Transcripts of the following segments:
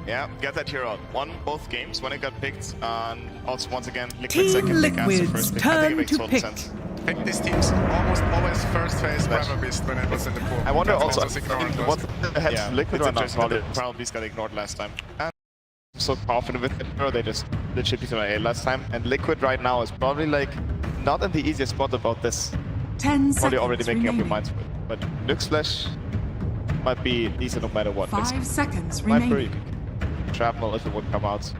Yeah, get that hero out. Won both games when it got picked, and also once again, Liquid Team second pick, Aster Liquid's first pick. I think it turn makes to total pick. sense. Pick these teams almost always first phase Primal Beast when it was in the pool. I wonder That's also, just ignored what last the heck Yeah, Liquid it's right now interesting. probably, probably got ignored last time. And I'm so confident with it, or they just literally beat A last time. And Liquid right now is probably like not in the easiest spot about this. 10 Probably seconds already making up your remaining. minds for it. But Lux Flash might be decent no matter what. 5 seconds Sniper, remaining. Shrapnel if it would come out.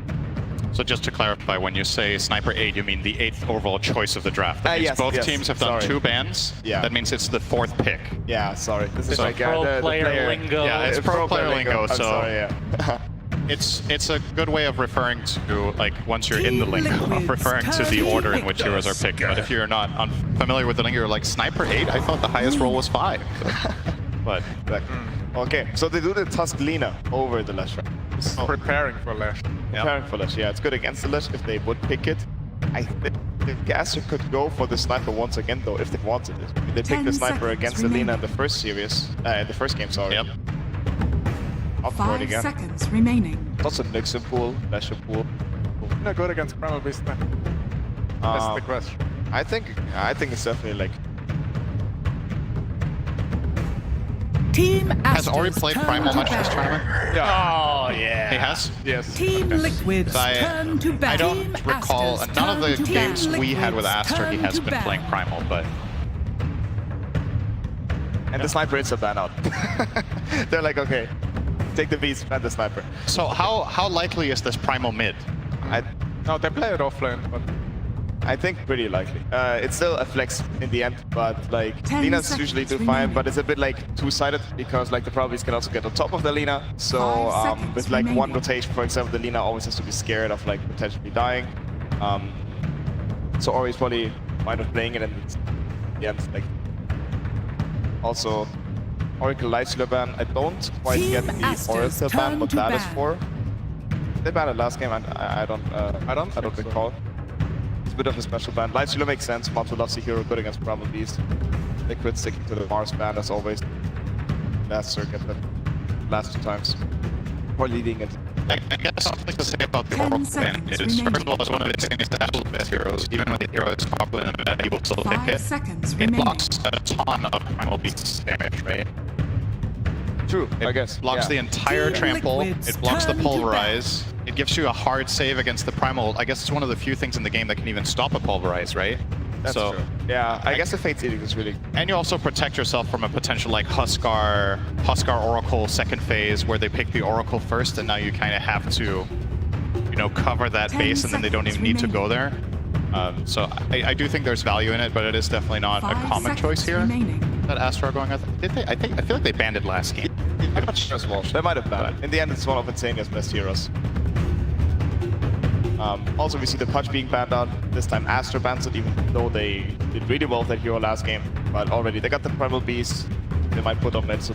So just to clarify, when you say Sniper 8, you mean the 8th overall choice of the draft. That means Yes, both yes, teams have done sorry. 2 bans. Yeah. That means it's the 4th pick. Yeah, sorry. This is It's like pro the player lingo. Yeah, it's pro player lingo, I'm so sorry, yeah. it's a good way of referring to, like, once you're in the Team lingo, of Liquid's referring to the turn order in pick. which heroes are picked. But if you're not unfamiliar with the lingo, you're like, Sniper 8? I thought the highest roll was 5. But Okay, so they do the Tusk Lina over the Lash. Preparing for Lash. Preparing for Lash, yeah, it's good against the Lash if they would pick it. I think the Aster could go for the Sniper once again though, if they wanted it. They picked 10 the Sniper seconds against the Lina in remaining. the first series, in the first game, sorry. Yep. Up for it 5 again. seconds remaining. Also Nixon pool, Lash pool. Not good against Primal Beast then. That's the question. I think it's definitely like Team has Ori Aster's played turn Primal to much this battle. tournament? Yeah. Oh, yeah. He has? Yes. Team Liquid's I- turn to I battle. don't Team recall, Aster's none of the turn to games battle. we had with Liquid's Aster, he turn has to been battle. playing Primal, but and the Sniper is a ban out. They're like, okay, take the beast, ban the Sniper. so how likely is this Primal mid? No, they play it offlane, but I think pretty likely. It's still a flex in the end, but like 10 Lina's seconds usually do fine, remaining. but it's a bit like two-sided because like the Primal can also get on top of the Lina. So 5 seconds with like one remaining. rotation, for example, the Lina always has to be scared of like potentially dying. So Ori's probably fine with playing it, and it's in the end like also Oracle Lightstealer ban. I don't quite Team get the Aster's Oracle ban, turn what to that is ban. for. They banned it last game, and I don't think so. recall. It's a bit of a special ban. Lightstealer makes sense. Monto loves the hero, good against Primal Beast. Liquid sticking to the Mars ban as always. Last circuit, the last 2 times. Or leading it. I guess something to say about the 10 Oracle ban seconds is, first of remaining. all, it's one of the insanest absolute best heroes. Even when the hero is popular in the meta, he will still 5 pick it. seconds It remaining. blocks a ton of Primal Beast's damage, right? True, I It guess. blocks the yeah. entire Team trample, Liquid's it blocks the turn to pulverize, it gives you a hard save against the Primal. I guess it's one of the few things in the game that can even stop a pulverize, right? That's so, true. Yeah, I guess the Fate's Edict is really... And you also protect yourself from a potential like Huskar Oracle second phase where they pick the Oracle first and now you kind of have to, you know, cover that 10 base and then they don't even need to go there. So I do think there's value in it, but it is definitely not a 5 common choice seconds here remaining. that Aster are going with. Did they? I feel like they banned it last game. I'm not sure as well. They might have banned it. In the end, it's one of Insania's best heroes. Also, we see the Pudge being banned out. This time Aster bans it, even though they did really well with that hero last game. But already they got the Primal Beast. They might put on Metsu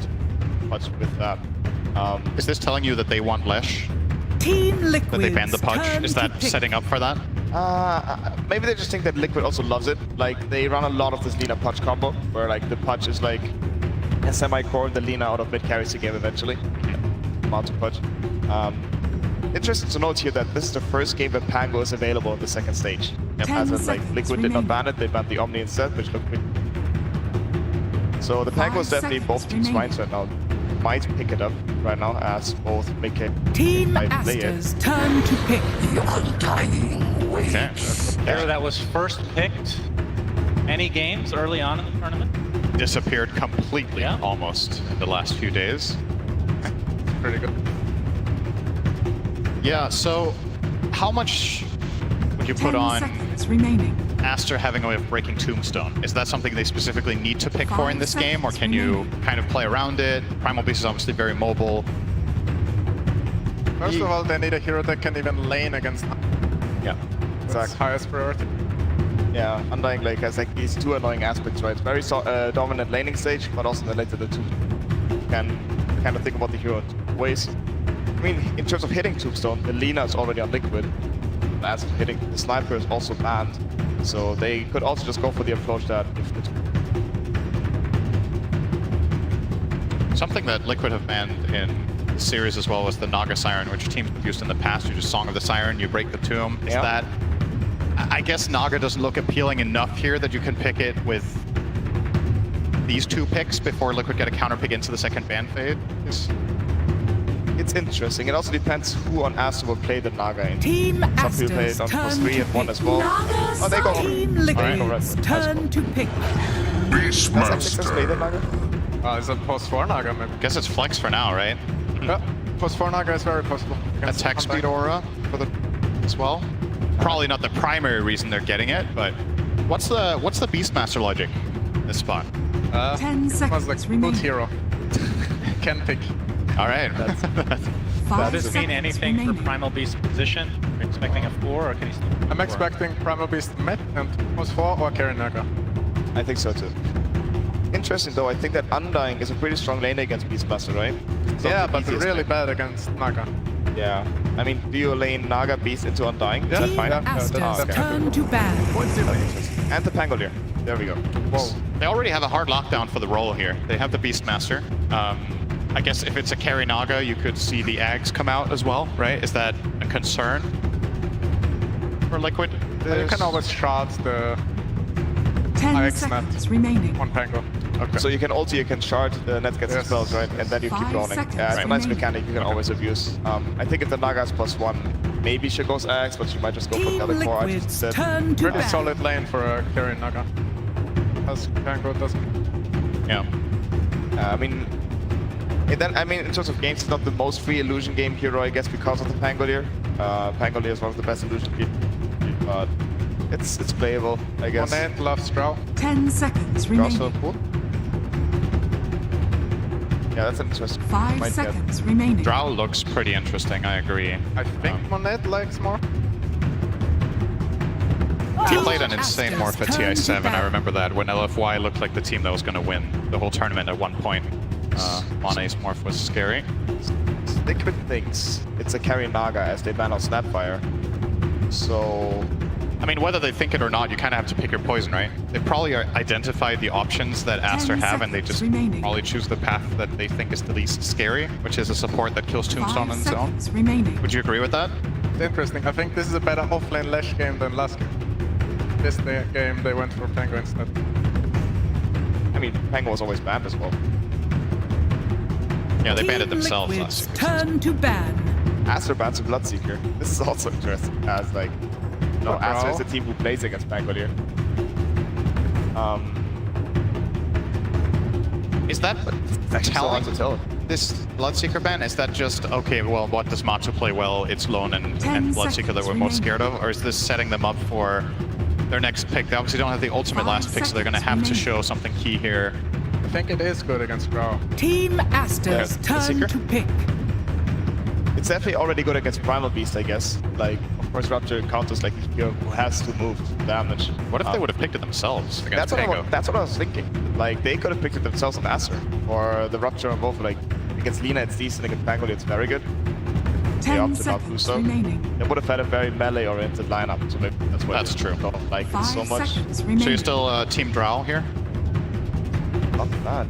Pudge with that. Is this telling you that they want Lesh? Team Liquid's That they banned the Pudge? turn Is to that pick. setting up for that? Maybe they just think that Liquid also loves it. Like, they run a lot of this Lina Pudge combo, where like the Pudge is like a semi-core, the Lina out of mid carries the game eventually. Amount of Pudge. Interesting to note here that this is the first game that Pango is available in the second stage. 10 As in, like, seconds Liquid did not remaining. ban it, they banned the Omni instead, which looked pretty. So the Pango is 5 definitely in both seconds teams' minds right now. Might pick it up right now as both make it. Team I play it. Aster's turn to pick. Okay. Hero that was first picked any games early on in the tournament. Disappeared completely, Yeah. almost, in the last few days. Pretty good. Yeah, so how much would you 10 put on seconds remaining. Aster having a way of breaking Tombstone? Is that something they specifically need to pick for 5 in this game, or seconds can you remaining. kind of play around it? Primal Beast is obviously very mobile. First of all, they need a hero that can even lane against. Yeah, That's exactly. highest priority. Yeah, Undying Lake has like these 2 annoying aspects, right? Very dominant laning stage, but also later the 2 can kind of think about the hero in 2 ways. I mean, in terms of hitting Tombstone, the Lina is already on Liquid. As hitting the Sniper is also banned, so they could also just go for the approach that if the Something that Liquid have banned in series as well was the Naga Siren, which teams have used in the past. You just Song of the Siren, you break the tomb. Is Yeah. that... I guess Naga doesn't look appealing enough here that you can pick it with these two picks before Liquid get a counter pick into the second ban phase. It's interesting. It also depends who on Aster will play the Naga in. Team Some people play Aster's it on turn plus 3 to and 1 pick. as well. Oh, they go. Team Alright, go Liquid's red. turn to pick. Does X6 play the Naga? Is it post 4 Naga maybe? Guess it's flex for now, right? Yeah, post 4 Naga is very possible. Attack speed aura for the as well. Probably not the primary reason they're getting it, but what's the Beastmaster logic in this spot? 10 Was seconds like good remaining. hero. Can pick. All right. 5 Does this mean seconds anything for remaining. Primal Beast position? Are you expecting a 4 or can he still? I'm expecting Primal Beast mid and post 4 or carry Naga. I think so too. Interesting though, I think that Undying is a pretty strong lane against Beastmaster, right? It's not Yeah, the but easiest really lane. bad against Naga. Yeah. I mean, do you lane Naga Beast into Undying? Is Yeah. that Team fine? Yeah, that's Aster's okay. turn to ban. And the Pangolier. There we go. Whoa. They already have a hard lockdown for the role here. They have the Beastmaster. I guess if it's a carry Naga, you could see the Ags come out as well, right? Is that a concern for Liquid? You can always shard the 10 IX seconds net. remaining. one Pango. Okay. So you can also shard the net gets Yes. spells, right? And then you keep 5 rolling. seconds Yeah, it's a nice remaining. mechanic you can always abuse. I think if the Naga is +1, maybe she goes Axe, but she might just go for Team Pellet Core Liquid's instead. turn to Pretty ban. solid lane for a carry Naga. As Pango doesn't. Yeah. I mean, in terms of games, it's not the most free illusion game hero, I guess, because of the Pangolier. Pangolier is one of the best illusion people, but it's playable, I guess. One end loves Drow. 10 seconds Also remaining. cool. Yeah, that's interesting. 5 Might get- seconds remaining. Drow looks pretty interesting, I agree. I think Monet likes more. He Team played an insane Aster's morph at turn to TI7, I ban. remember that, when LFY looked like the team that was going to win the whole tournament at one point. Mone's morph was scary. Liquid thinks it's a carry Naga as they ban out Snapfire. So I mean, whether they think it or not, you kind of have to pick your poison, right? They probably identified the options that Aster have, and they just remaining. probably choose the path that they think is the least scary, which is a support that kills Tombstone 5 on its own. seconds remaining. Would you agree with that? It's interesting. I think this is a better offlane Lash game than last game. This game they went for Pango instead. I mean, Pango was always banned as well. Yeah, they banned it Team themselves Liquid's last year. turn to ban. Aster bans a Bloodseeker. This is also interesting. As like, no, But Aster Drow? is the team who plays against Pangolier. Is that It's actually so hard to tell. this Bloodseeker ban? Is that just, okay, well, what does Matsu play well? It's Lone and 10 Bloodseeker that seconds we're most remaining. scared of? Or is this setting them up for their next pick? They obviously don't have the ultimate 5 last pick, so they're going to have seconds to remaining. show something key here. I think it is good against Drow. Team Aster's Yeah, turn Seeker. to pick. It's definitely already good against Primal Beast, I guess. Like, of course, Raptor encounters like the hero who has to move damage. What if they would have picked it themselves against Pango? That's what I was thinking. Like, they could have picked it themselves on Aster. Or the Rupture on both. Like, against Lina, it's decent. Against Pangolier, it's very good. 10 opted not to, seconds so- remaining. They would have had a very melee-oriented lineup. So maybe that's why That's they true. don't like it 5 so much. seconds So remaining. you're still Team Drow here? Not bad.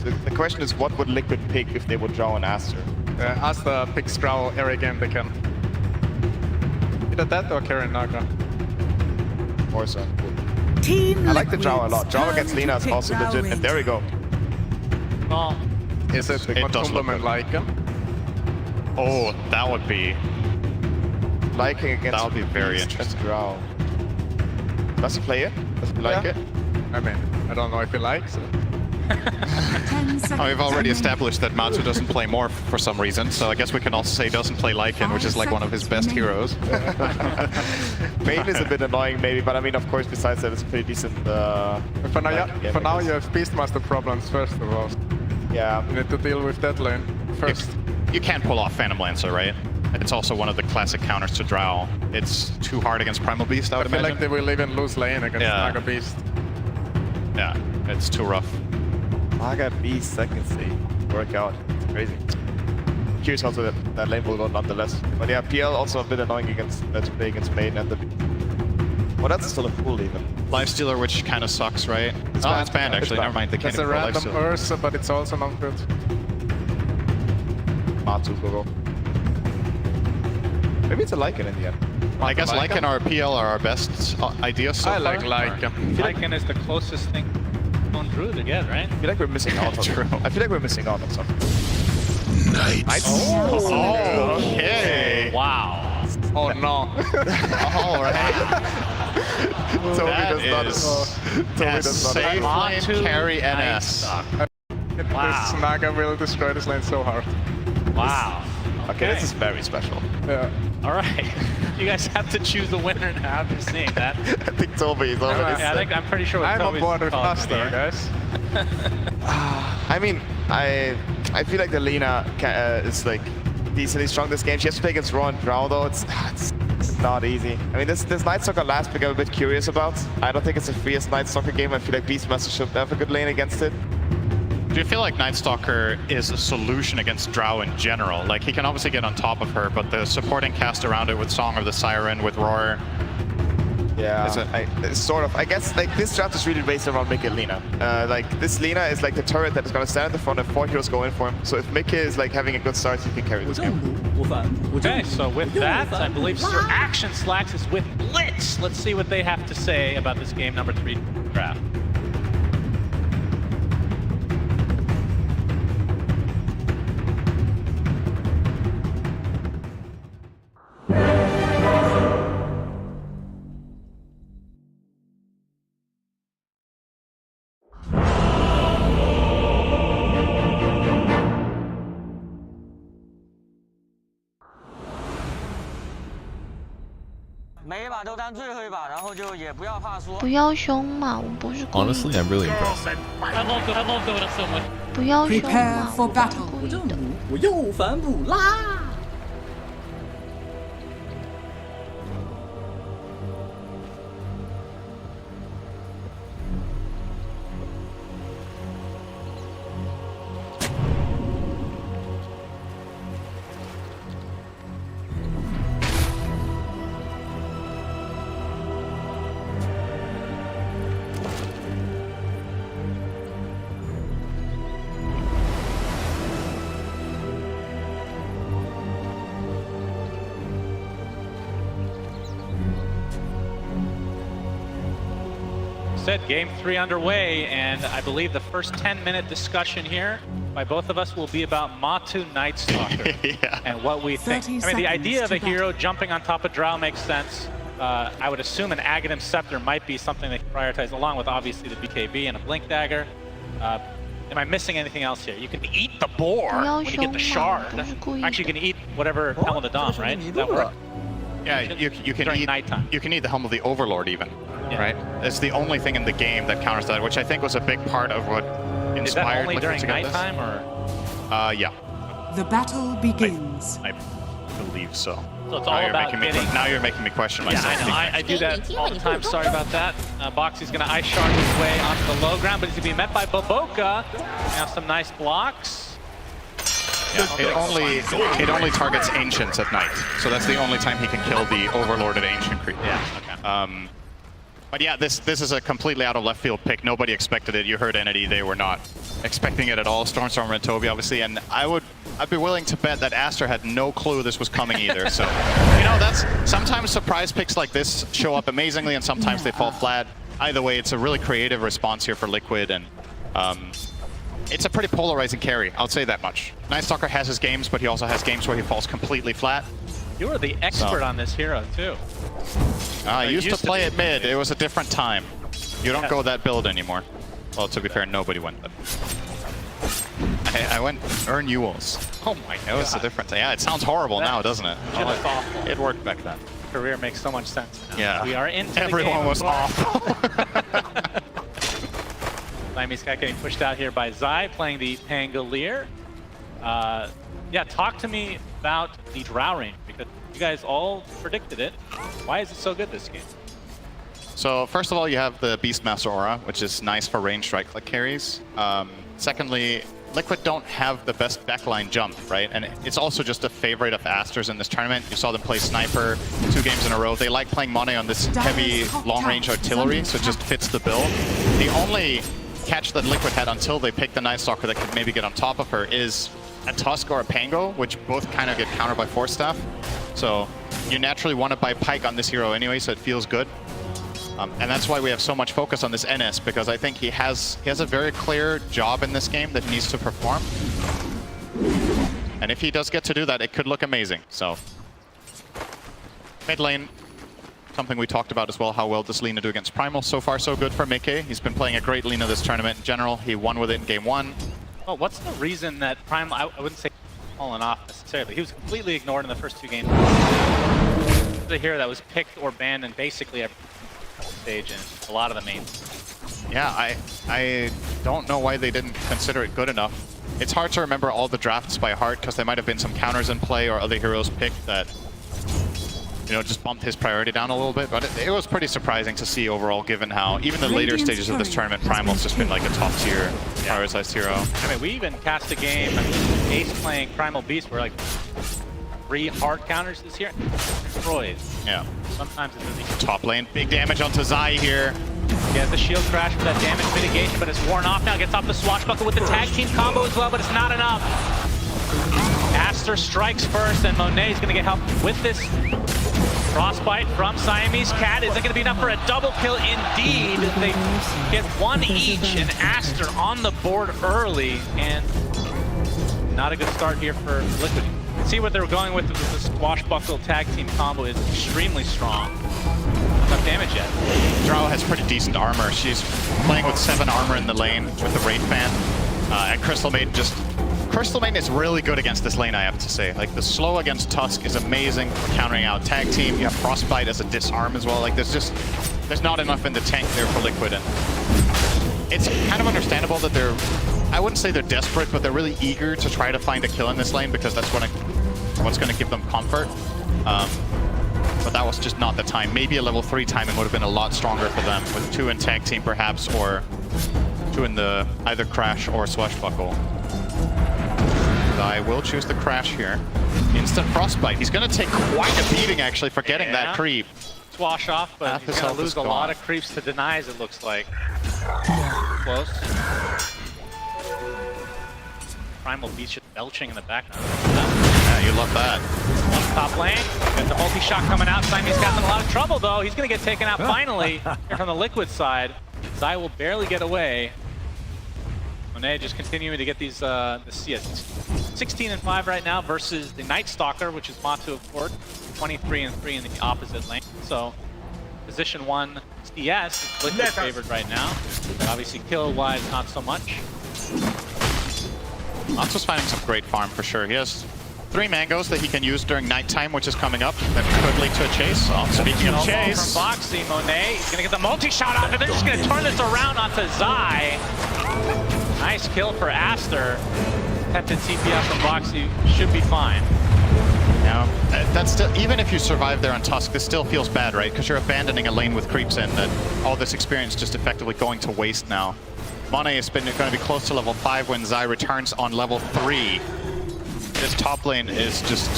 The question is, what would Liquid pick if they would draw an Aster? Aster picks Drow every game they can. Either that or carry Naga. Or so. Team I like the Drow a Liquid's lot. Drow turn against to Lina is pick. also legit. And there we go. Well, Is it It does look Matumbaman good. Lycan? Oh, that would be... Liking against That would be very Beast and interesting. Drow. Does he play it? Does he like Yeah. it? I mean, I don't know if he likes it. 10 seconds Oh, we've already remaining. established that Matsu doesn't play more for some reason, so I guess we can also say doesn't play Lycan, which is like one of his best heroes. Bane is a bit annoying maybe, but I mean, of course, besides that, it's a pretty decent... For now, yeah, for now I you guess. have Beastmaster problems first of all. Yeah. You need to deal with that lane first. You can't pull off Phantom Lancer, right? It's also one of the classic counters to Drow. It's too hard against Primal Beast, I I would feel imagine. like they will even lose lane against Yeah. Naga Beast. Yeah, it's too rough. Naga Beast second stage. Work out. It's crazy. Curious how that lane will go nonetheless. But yeah, PL also a bit annoying against to play against Maiden and the... Well, that's still a pool even. Lifestealer, which kind of sucks, right? It's Oh, banned. it's banned, It's actually. banned. Never mind, they can't There's a even call random Lifestealer. Ursa, but it's also not good. R2 go. Maybe it's a Lycan in the end. I guess Lycan or PL are our best ideas so I far. like Lycan. Lycan is the closest thing on Druid to get, right? I feel like we're missing out on True. I feel like we're missing out on something. Nice. Oh, okay. Wow. Oh no. All right. Toby That does not. is Toby does not. safe lane Matu carry Night NS. Stalker. This Naga will destroy this lane so hard. Wow. Okay, this is very special. Yeah. All right. You guys have to choose a winner now after seeing that. I think Toby is already. Yeah, I'm pretty sure what I'm on Toby's board with called Aster, here. guys. I mean, I feel like the Lina is like decently strong this game. She has to play against Raw and Drow though. It's not easy. I mean, this Night Stalker last pick I'm a bit curious about. I don't think it's the freest Night Stalker game. I feel like Beastmaster should have a good lane against it. Do you feel like Night Stalker is a solution against Drow in general? Like, he can obviously get on top of her, but the supporting cast around it with Song of the Siren, with Roar. Yeah, sort of. I guess like this draft is really based around Mickey and Lina. Like this Lina is like the turret that is gonna stand at the front and 4 heroes go in for him. So if Mickey is like having a good start, he can carry this game. Okay, so with that, I believe Sir Action Slacks is with Blitz. Let's see what they have to say about this game number 3 draft.不要凶嘛，我不是故意的。 Honestly, I'm really impressed. I love Dota so much. 不要凶 Prepare 嘛， for 我不是 battle. 故意的。我又反哺啦！Said game 3 underway, and I believe the first 10-minute discussion here by both of us will be about Matu Night Stalker Yeah. and what we think. 30 I mean, the idea of a seconds to hero jumping on top of Drow makes sense. I would assume an Aghanim Scepter might be something they prioritize, along with obviously the BKB and a Blink Dagger. Am I missing anything else here? You can eat the boar when you get the shard. Actually, you can eat whatever Helm of the Dom, right? Does that work? Yeah, you can During eat nighttime. You can eat the Helm of the Overlord even, Yeah. right? It's the only thing in the game that counters that, which I think was a big part of what inspired. Is that only Liquid during to get this. nighttime, or? Yeah, The battle begins. I believe so. So it's all about getting. Now you're making me question Yeah, myself. I know. I do that all the time. Sorry about that. Boxy's going to ice shard his way onto the low ground, but he's going to be met by Boboka. Have some nice blocks. Yeah, it only targets Ancients at night, so that's the only time he can kill the Overlorded Ancient creep. Yeah. Okay. But yeah, this is a completely out of left field pick. Nobody expected it. You heard Entity; they were not expecting it at all. Stormstormer and Toby, obviously, and I'd be willing to bet that Aster had no clue this was coming either. So, you know, that's sometimes surprise picks like this show up amazingly, and sometimes they fall flat. Either way, it's a really creative response here for Liquid, and it's a pretty polarizing carry. I'll say that much. Night Stalker has his games, but he also has games where he falls completely flat. You are the expert on this hero, too. I used to play be. it mid. It was a different time. You don't go that build anymore. Well, to be fair, nobody went that. I went Earn Ewells. Oh my It was a god. different. Yeah, it sounds horrible now, doesn't it? Shit, that's awful. It worked back then. Career makes so much sense now. Yeah. We are into Everyone the game. was awful. Siamese Cat getting pushed out here by Zai, playing the Pangolier. Yeah, talk to me about the Drow range, because you guys all predicted it. Why is it so good this game? So first of all, you have the Beastmaster aura, which is nice for ranged right-click carries. Secondly, Liquid don't have the best backline jump, right? And it's also just a favorite of Aster's in this tournament. You saw them play Sniper 2 games in a row. They like playing Monet on this heavy long-range artillery, so it just fits the bill. The only catch that Liquid had until they picked the Night Stalker that could maybe get on top of her is a Tusk or a Pango, which both kind of get countered by Force Staff. So you naturally want to buy Pike on this hero anyway, so it feels good. And that's why we have so much focus on this NS, because I think he has a very clear job in this game that he needs to perform. And if he does get to do that, it could look amazing. So mid lane, something we talked about as well, how well does Lina do against Primal? So far, so good for Mickey. He's been playing a great Lina this tournament in general. He won with it in game 1. Well, what's the reason that Primal, I wouldn't say fallen off necessarily. He was completely ignored in the first 2 games. The hero that was picked or banned in basically every stage and a lot of the mains. Yeah, I don't know why they didn't consider it good enough. It's hard to remember all the drafts by heart because there might have been some counters in play or other heroes picked that, you know, just bumped his priority down a little bit. But it was pretty surprising to see overall, given how even the later stages of this tournament, Primal's just been like a top tier prioritized hero. I mean, we even cast a game, Ace playing Primal Beast, where like 3 hard counters this year. Destroys. Yeah. Sometimes it doesn't. Top lane, big damage onto Zai here. He has the shield crash for that damage mitigation, but it's worn off now. Gets off the swashbuckle with the tag team combo as well, but it's not enough. Aster strikes first, and Monet is going to get help with this frostbite from Siamese Cat. Is it going to be enough for a double kill? Indeed. They get 1 each, and Aster on the board early, and not a good start here for Liquid. See what they're going with the swashbuckle tag team combo is extremely strong. Not damage yet. Drow has pretty decent armor. She's playing with 7 armor in the lane with the Wraith Band. And Crystal Maiden is really good against this lane, I have to say. Like, the slow against Tusk is amazing for countering out tag team. You have Frostbite as a disarm as well. Like, there's not enough in the tank there for Liquid. And it's kind of understandable that I wouldn't say they're desperate, but they're really eager to try to find a kill in this lane because that's what's going to give them comfort. But that was just not the time. Maybe a level 3 timing would have been a lot stronger for them, with 2 in tag team perhaps, or 2 in the either crash or swashbuckle. I will choose the crash here. Instant frostbite. He's going to take quite a beating actually for getting that creep. Swash off, but he's going to lose a lot of creeps to denies, it looks like. Close. Primal Beast just belching in the background. Yeah, you love that. Top lane, got the multi-shot coming out. Siamese Cat's in a lot of trouble though. He's going to get taken out finally here from the Liquid side. Zai will barely get away. Monet just continuing to get these, the CS 16-5 right now versus the Night Stalker, which is Matu of course, 23-3 in the opposite lane. So position 1 CS is Liquid favored right now. But obviously kill-wise, not so much. Matu's finding some great farm for sure. He has 3 mangoes that he can use during nighttime, which is coming up. That could lead to a chase. Oh, speaking of chase, from Bo3, Monet, he's gonna get the multi-shot off, and they're just gonna turn this around onto Zai. Nice kill for Aster. Tempted TPF from Bo3 should be fine. Now, that's still, even if you survive there on Tusk, this still feels bad, right? Because you're abandoning a lane with creeps in, that all this experience just effectively going to waste now. Monet has been going to be close to level 5 when Zai returns on level 3. This top lane is just,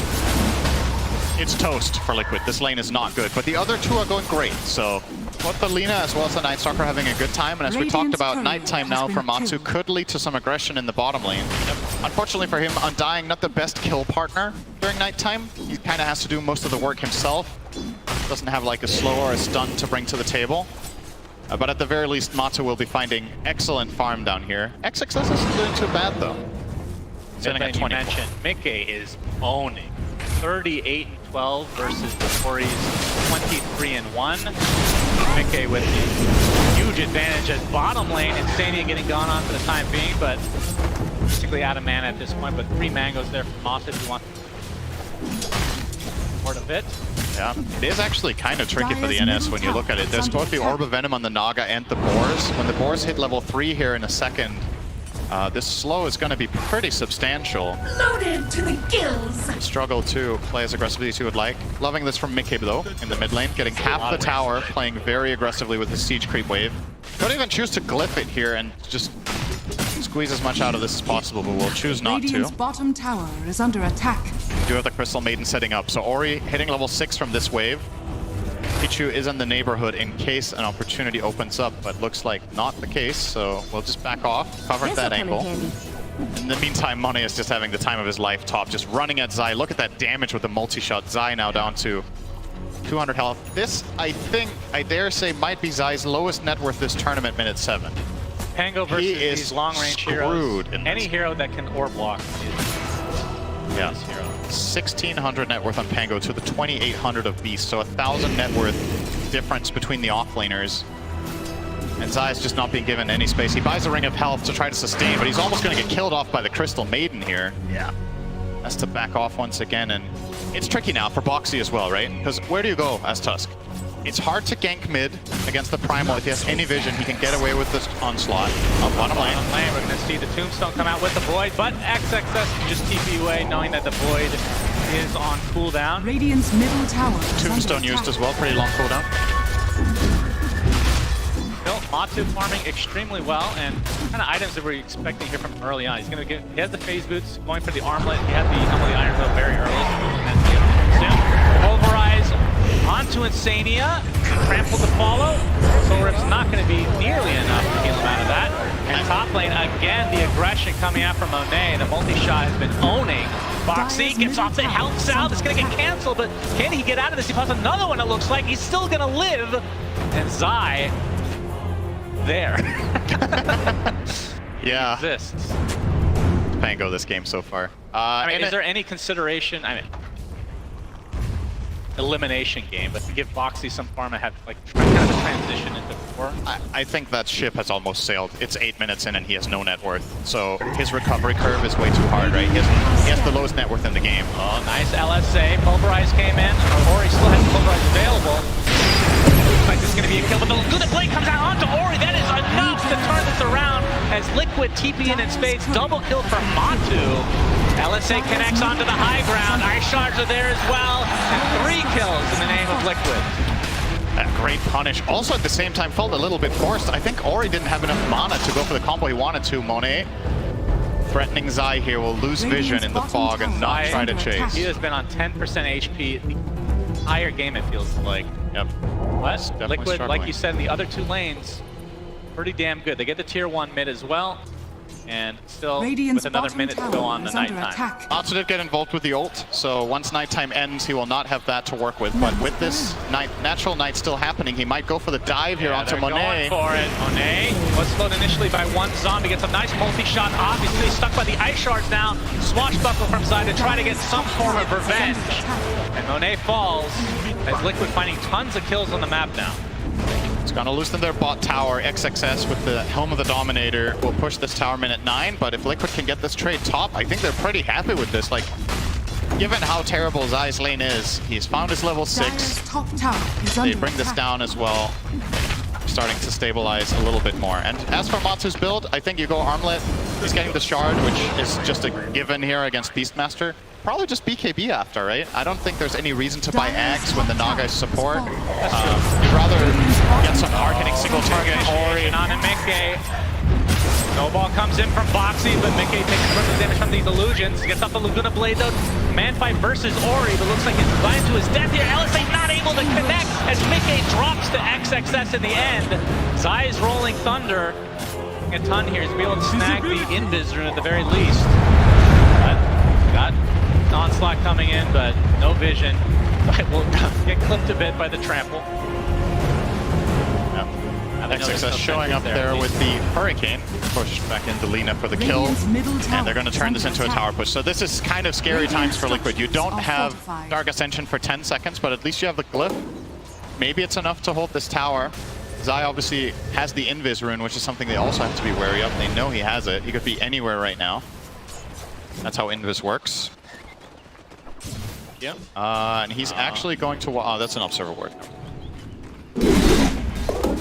it's toast for Liquid. This lane is not good, but the other 2 are going great. So both the Lina as well as the Night Stalker are having a good time, and as we talked about, nighttime now for Matu could lead to some aggression in the bottom lane. Unfortunately for him, Undying, not the best kill partner during nighttime. He kind of has to do most of the work himself. Doesn't have like a slow or a stun to bring to the table. But at the very least, Matu will be finding excellent farm down here. XXS isn't doing too bad though. Sitting at 20. You mentioned Mickey is owning 38-12 versus Tori's 23-1. Mickey with the huge advantage at bottom lane, and Insania getting gone on for the time being, but basically out of mana at this point. But 3 mangoes there from Moss if you want more of it. Yeah, it is actually kind of tricky for the NS when you look at it. There's both the Orb of Venom on the Naga and the Boars. When the Boars hit level 3 here in a second, this slow is going to be pretty substantial. Loaded to the gills. Struggle to play as aggressively as you would like. Loving this from Mickey though, in the mid lane, getting half the tower, playing very aggressively with his siege creep wave. Could even choose to glyph it here and just squeeze as much out of this as possible, but we'll choose not to. Radiant's bottom tower is under attack. We do have the Crystal Maiden setting up, so Ori hitting level 6 from this wave. Pichu is in the neighborhood in case an opportunity opens up, but looks like not the case, so we'll just back off, cover that angle. In the meantime, Mone is just having the time of his life top, just running at Zai. Look at that damage with the multi-shot. Zai now down to 200 health. This, I think, I dare say, might be Zai's lowest net worth this tournament, minute 7. Pango versus He is these long-range screwed heroes. in Any this. hero that can orb block is Yeah. this hero. 1,600 net worth on Pango to the 2,800 of Beast, so 1,000 net worth difference between the offlaners. And Zai is just not being given any space. He buys a Ring of Health to try to sustain, but he's almost going to get killed off by the Crystal Maiden here. Yeah. Has to back off once again, and it's tricky now for Bo3 as well, right? Because where do you go as Tusk? It's hard to gank mid against the Primal. If he has any vision, he can get away with this onslaught. Bottom lane. On lane, we're going to see the Tombstone come out with the Void, but XXS can just TP away, knowing that the Void is on cooldown. Radiant's middle tower is under Tombstone used attack. as well, pretty long cooldown. Still, Matu farming extremely well, and kind of items that we're expecting here from early on. He's going to get, he has the phase boots, going for the armlet. He had the Helm of the Iron Will very early. And that's soon. Pulverize onto Insania, trample to follow. Soul Rip's not going to be nearly enough to heal him out of that. And top lane, again, the aggression coming out from Monet. The multi-shot has been owning. Bo3 gets off the health salve. It's going to get canceled, but can he get out of this? He pops another one, it looks like. He's still going to live. And Zai, there. Yeah. Exists. Pango this game so far. I mean, and is there any consideration? I mean, elimination game, but to give Bo3 some farm and have like kind of a transition into 4. I think that ship has almost sailed. It's 8 minutes in and he has no net worth. So his recovery curve is way too hard, right? He has the lowest net worth in the game. Oh, nice LSA. Pulverize came in, or he still has Pulverize available. Looks like this is going to be a kill, but the Laguna Blade comes out onto Ori. That is enough to turn this around as Liquid TP in spades. Double kill from Matu. LSA connects onto the high ground. Ice Shards are there as well. And 3 kills in the name of Liquid. That great punish. Also at the same time felt a little bit forced. I think Ori didn't have enough mana to go for the combo he wanted to. Monet threatening Zai here will lose vision in the fog and not try to chase. He has been on 10% HP the entire game, it feels like. Yep. But Liquid, struggling. like you said, in the other 2 lanes, pretty damn good. They get the tier 1 mid as well, and still Radiant's with another bottom minute to tower go on the is under nighttime. attack. Matsu did get involved with the ult, so once nighttime ends, he will not have that to work with. But with this natural night still happening, he might go for the dive here onto They're Monet. going for it. Monet was slowed initially by 1 zombie, gets a nice multi-shot, obviously stuck by the ice shards now. Swashbuckle from Zai to try to get some form of revenge. And Monet falls as Liquid finding tons of kills on the map now. It's gonna loosen their bot tower. XXS with the Helm of the Dominator will push this tower minute 9, but if Liquid can get this trade top, I think they're pretty happy with this. Like, given how terrible Zai's lane is, he's found his level 6. Dire's top tower is They under bring this attack. down as well, starting to stabilize a little bit more. And as for Matsu's build, I think you go Armlet. He's getting the Shard, which is just a given here against Beastmaster. Probably just BKB after, right? I don't think there's any reason to buy Axe when the Naga is support. You'd rather get some hard-hitting single target Ori on a Mickey. Snowball comes in from Bo3, but Mickey takes further damage from these illusions. Gets off the Laguna Blade though. Man fight versus Ori, but looks like he's blind to his death here. LSA not able to connect as Mickey drops to XXS in the end. Zai is rolling thunder. A ton here. He's be able to snag the Invis rune at the very least. But got onslaught coming in, but no vision. Zai will get clipped a bit by the trample. XXS showing up there with the Hurricane. Push back into Lina for the kill. Radiant's middle tower And they're going to turn this is into a under tower attack. push. So this is kind of scary times for Liquid. You don't have Dark Ascension for 10 seconds, but at least you have the Glyph. Maybe it's enough to hold this tower. Zai obviously has the Invis rune, which is something they also have to be wary of. They know he has it. He could be anywhere right now. That's how Invis works. Yep. And he's actually going to... Oh, that's an Observer Ward.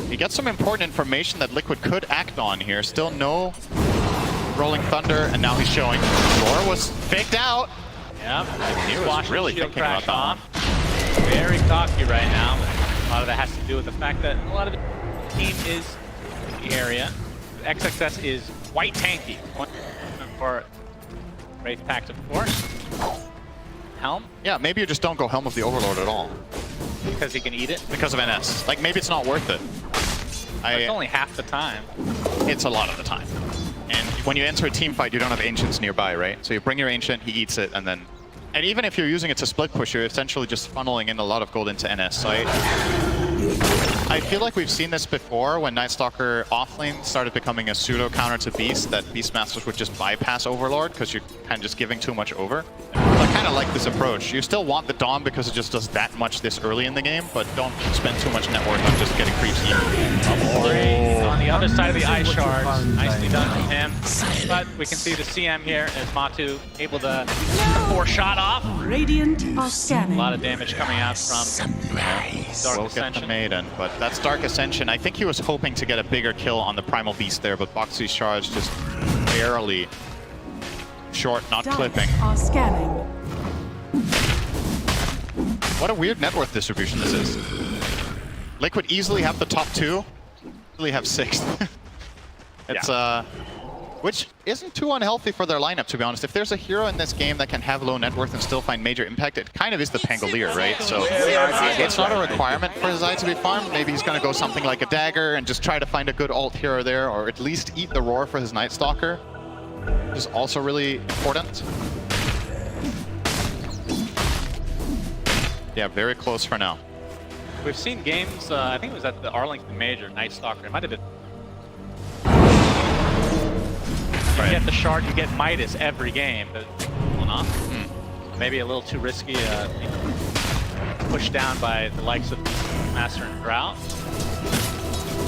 He gets some important information that Liquid could act on here. Still no Rolling Thunder, and now he's showing. Roar was faked out. Yeah, He was really thinking about that one. Very cocky right now, but a lot of that has to do with the fact that a lot of the team is in the area. XXS is quite tanky. For Wraith Pact, of course. Helm, Yeah, maybe you just don't go Helm of the Overlord at all. because he can eat it. Because of NS. Like, maybe it's not worth it. It's only half the time. It's a lot of the time. And when you enter a team fight, you don't have Ancients nearby, right? So you bring your Ancient, he eats it, and then... And even if you're using it to split push, you're essentially just funneling in a lot of gold into NS. So I feel like we've seen this before when Night Stalker offlane started becoming a pseudo counter to Beast, that Beastmasters would just bypass Overlord because you're kind of just giving too much over. So I kind of like this approach. You still want the Dom because it just does that much this early in the game, but don't spend too much net worth on just getting creeps even. On the other side of the Ice Shards. Nicely done from him. But we can see the CM here as Matu able to shot off. Radiant are A scanning. lot of damage coming out from Dark We'll get the Ascension. Maiden, but that's Dark Ascension. I think he was hoping to get a bigger kill on the Primal Beast there, but Bo3's charge just barely short, not clipping. Are scanning. What a weird net worth distribution this is. Liquid easily have the top 2, easily have 6th. It's which isn't too unhealthy for their lineup, to be honest. If there's a hero in this game that can have low net worth and still find major impact, it kind of is the Pangolier, right? So it's not a requirement for Zai to be farmed. Maybe he's going to go something like a Dagger and just try to find a good ult hero there, or at least eat the Roar for his Night Stalker, which is also really important. Yeah, very close for now. We've seen games, I think it was at the Arlington Major, Night Stalker. It might have been. You get the shard, you get Midas every game, but well, not. Maybe a little too risky. Pushed down by the likes of Master and Drought.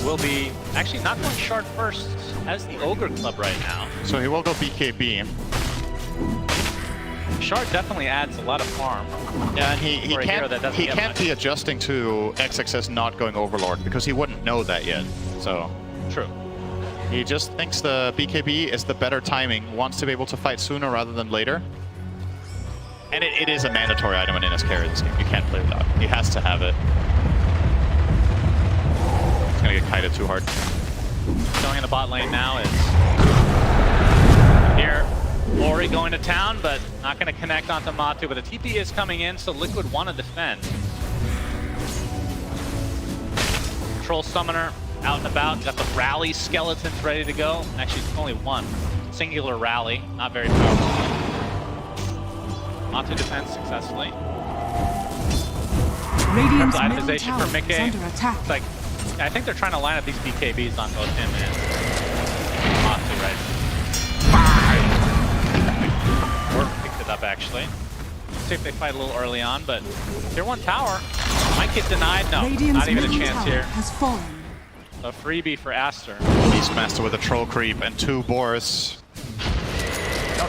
Will be actually not going shard first as the Ogre Club right now. So he will go BKB. Shard definitely adds a lot of farm. Yeah, and he for a hero that doesn't he get can't much. be adjusting to XXS not going Overlord because he wouldn't know that yet. So True. he just thinks the BKB is the better timing, wants to be able to fight sooner rather than later. And it is a mandatory item in NS carry this game. You can't play without it. He has to have it. He's gonna get kited too hard. Going in the bot lane now is here. Ori going to town, but not going to connect onto Matu. But a TP is coming in, so Liquid want to defend. Troll Summoner out and about. Got the rally skeletons ready to go. Actually, it's only one singular rally, not very powerful. Matu defends successfully. Radiant's middle Itemization tower for Mickey. is under attack. It's like, I think they're trying to line up these BKBs on both him and Matu, right? Or picked it up, actually. Let's see if they fight a little early on, but tier 1 tower might get denied. No, Radiant's not even a middle chance tower here. has fallen. A freebie for Aster. Beastmaster with a troll creep and 2 Boris. I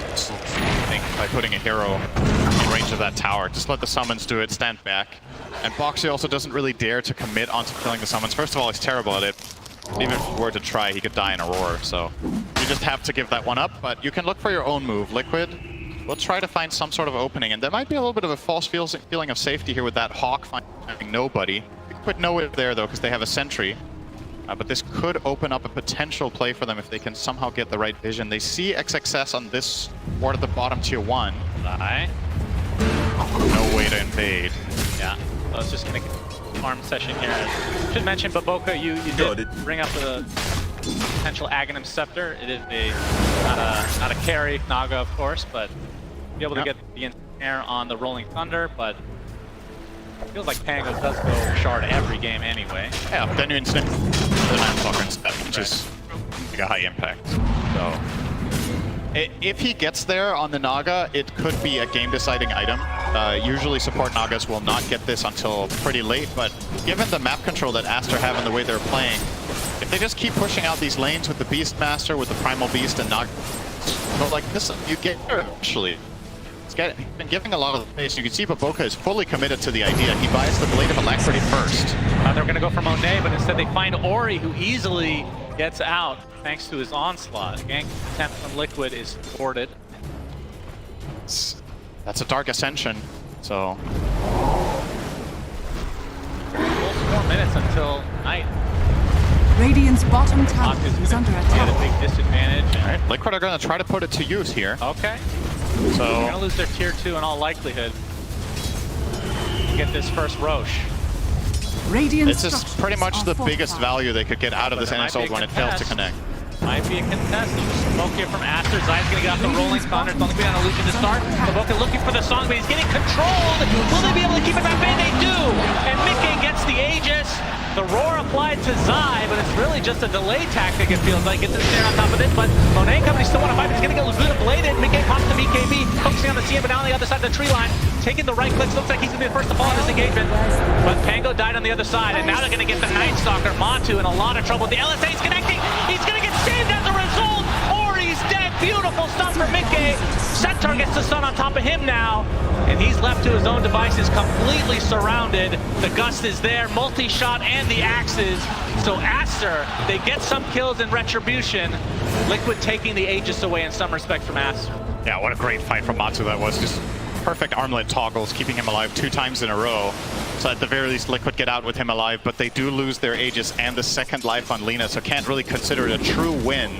think by putting a hero in range of that tower, just let the summons do it, stand back. And Bo3 also doesn't really dare to commit onto killing the summons. First of all, he's terrible at it. Even if he were to try, he could die in a roar, so you just have to give that one up. But you can look for your own move. Liquid will try to find some sort of opening, and there might be a little bit of a false feeling of safety here with that Hawk finding nobody. Liquid know it there, though, because they have a sentry. But this could open up a potential play for them if they can somehow get the right vision. They see XXS on this ward at the bottom tier 1. Die. No way to invade. Yeah, so it's just gonna get a farm session here. Should mention, Baboka, you did bring up the potential Aghanim Scepter. It is not a carry Naga, of course, but be able to get the air on the Rolling Thunder, but it feels like Pango does go shard every game anyway. Yeah, but then you instant the Night Stalker instead, which is like a high impact. So if he gets there on the Naga, it could be a game-deciding item. Usually support Nagas will not get this until pretty late, but given the map control that Aster have and the way they're playing, if they just keep pushing out these lanes with the Beastmaster, with the Primal Beast and Naga, but like this, you get there eventually. He's been giving a lot of space. You can see Baboka is fully committed to the idea. He buys the Blade of Alacrity first. They're going to go for Monet, but instead they find Ori, who easily gets out thanks to his onslaught. Gank attempt from Liquid is thwarted. That's a Dark Ascension, so... 4 minutes until night. Radiant's bottom tower Matu's is under gonna get a attack. big disadvantage. All right, Liquid are going to try to put it to use here. Okay. They're So going to lose their tier 2 in all likelihood. Get this first Roche. Radiant this is pretty much the biggest value they could get out of this But it might NS be a ult when it good fails to pass. connect. Might be a contest. Smoke here from Aster. Zai's gonna get off the rolling thunder. It's only been on illusion to start. Boca looking for the song, but he's getting controlled. Will they be able to keep it at bay? They do! And Mickey gets the Aegis. The roar applied to Zai, but it's really just a delay tactic, it feels like. Gets the snare on top of it, but Monet and company still want to fight. He's gonna get Laguna bladed. Mickey pops the BKB, focusing on the CM, but now on the other side of the tree line. Taking the right clicks. Looks like he's gonna be the first to fall in this engagement. But Pango died on the other side, and now they're gonna get the Night Stalker. Matu in a lot of trouble. The LSA's connecting. He's gonna get saved as a result. Ori's dead. Beautiful stun for Mickey. Centaur gets the stun on top of him now, and he's left to his own devices, completely surrounded. The Gust is there, multi-shot, and the axes. So Aster, they get some kills in retribution. Liquid taking the Aegis away in some respect from Aster. Yeah, what a great fight from Matu that was. Just perfect armlet toggles, keeping him alive 2 times in a row. So at the very least, Liquid get out with him alive, but they do lose their Aegis and the second life on Lina, so can't really consider it a true win.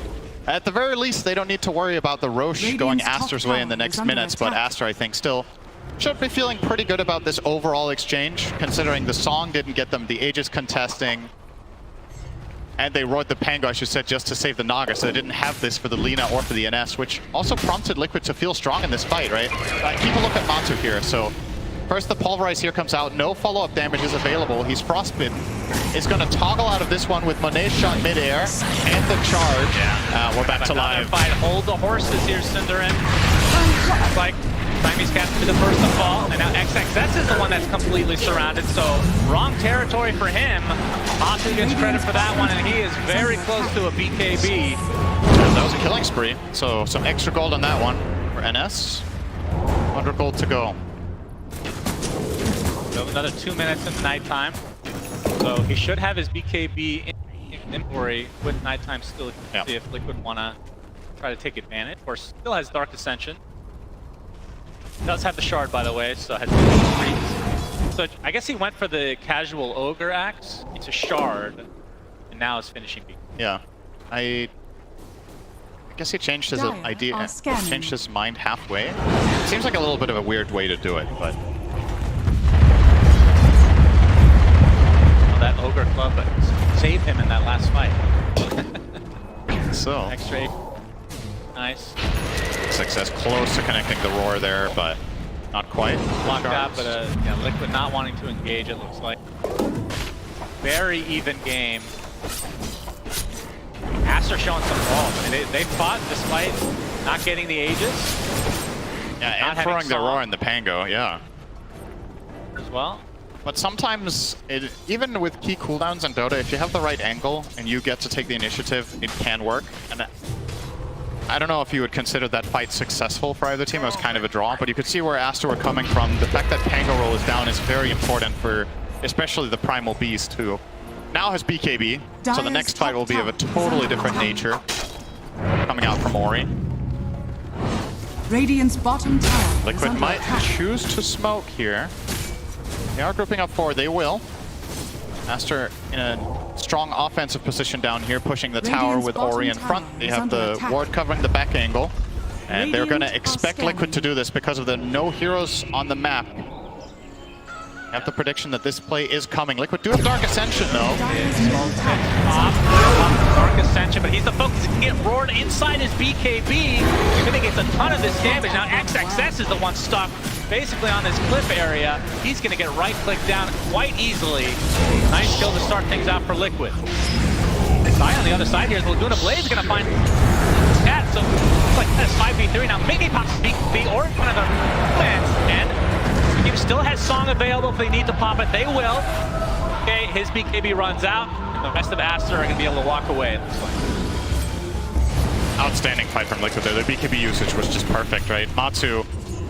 At the very least, they don't need to worry about the Roche going Aster's way in the next minutes, but Aster, I think, still should be feeling pretty good about this overall exchange, considering the song didn't get them the Aegis contesting, and they roared the Pango, I should say, just to save the Naga, so they didn't have this for the Lina or for the NS, which also prompted Liquid to feel strong in this fight, right? Keep a look at Matu here. So first the Pulverize here comes out, no follow-up damage is available, he's frostbitten. Is going to toggle out of this one with Monet's shot midair and the charge. Yeah. We're back to live. Fight. Hold the horses here, Cinderin. Looks like Siamese Cat to be the first to fall, and now XXS is the one that's completely surrounded, so wrong territory for him. Matu gets credit for that one, and he is very close to a BKB. That was a killing spree, so some extra gold on that one for NS. 100 gold to go. So another 2 minutes in the nighttime. So he should have his BKB in inventory with nighttime still. Yep. See if Liquid wanna try to take advantage. Of course, still has Dark Ascension. Does have the shard, by the way, so has streaks. So I guess he went for the casual ogre axe. It's a shard, and now is finishing BKB. Yeah, I guess he changed his idea, changed his mind halfway. It seems like a little bit of a weird way to do it, but. That ogre club saved him in that last fight. So Extra 8. Nice. Success close to connecting the roar there, but not quite. Blocked out, but yeah, Liquid not wanting to engage, it looks like. Very even game. Aster showing some balls. I mean, they fought despite not getting the Aegis. Yeah, and throwing the roar in the Pango, yeah. As well. But sometimes, even with key cooldowns in Dota, if you have the right angle and you get to take the initiative, it can work. And I don't know if you would consider that fight successful for either team. It was kind of a draw, but you could see where Aster were coming from. The fact that Pango roll is down is very important for especially the Primal Beast, who now has BKB. So the next fight will be of a totally different nature coming out from Ori. Radiant's bottom tower. Liquid might choose to smoke here. They are grouping up forward, they will. Aster in a strong offensive position down here, pushing the tower with Ori in front. They have the ward covering the back angle. And they're going to expect Liquid to do this because of the no heroes on the map. I have the prediction that this play is coming. Liquid do have Dark Ascension though. Dark Ascension, but he's the focus to get roared inside his BKB. He really gets a ton of this damage. Now XXS is the one stuck basically on this cliff area. He's going to get right-clicked down quite easily. Nice kill to start things out for Liquid. Zai on the other side here. Laguna Blade is going to find Cat, so it's like that's 5v3 now. Mickey pops BKB or one of the plants, and he still has Song available if they need to pop it. They will. Okay, his BKB runs out, and the rest of Aster are going to be able to walk away, it looks like. Outstanding fight from Liquid there. The BKB usage was just perfect, right? Matu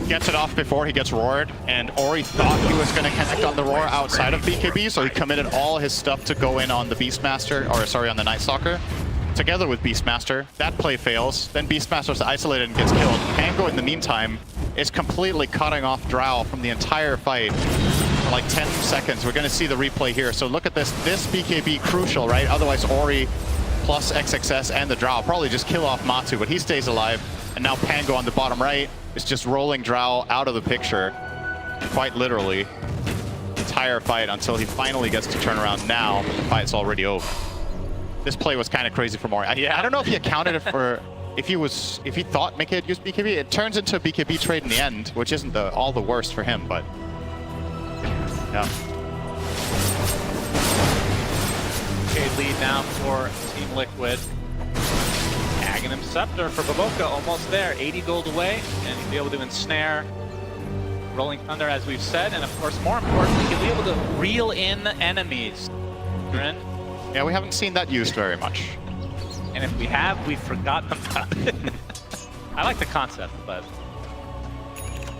gets it off before he gets roared, and Ori thought he was going to connect on the roar outside of BKB, so he committed all his stuff to go in on the Beastmaster, or sorry, on the Night Stalker, together with Beastmaster. That play fails, then Beastmaster's isolated and gets killed. Pango, in the meantime, is completely cutting off Drow from the entire fight for like 10 seconds. We're going to see the replay here, so look at this. This BKB crucial, right? Otherwise, Ori plus XXS and the Drow probably just kill off Matu, but he stays alive. And now Pango on the bottom right is just rolling Drow out of the picture, quite literally, the entire fight until he finally gets to turn around now, but the fight's already over. this play was kind of crazy for Mori. I don't know if he accounted it for if he thought Mickey had used BKB. It turns into a BKB trade in the end, which isn't all the worst for him, but yeah. Okay, lead now for Team Liquid. Aghanim Scepter for Bo3, almost there. 80 gold away, and he'll be able to ensnare Rolling Thunder, as we've said, and of course, more importantly, he'll be able to reel in enemies. Yeah, we haven't seen that used very much. And if we have, we've forgotten about it. I like the concept, but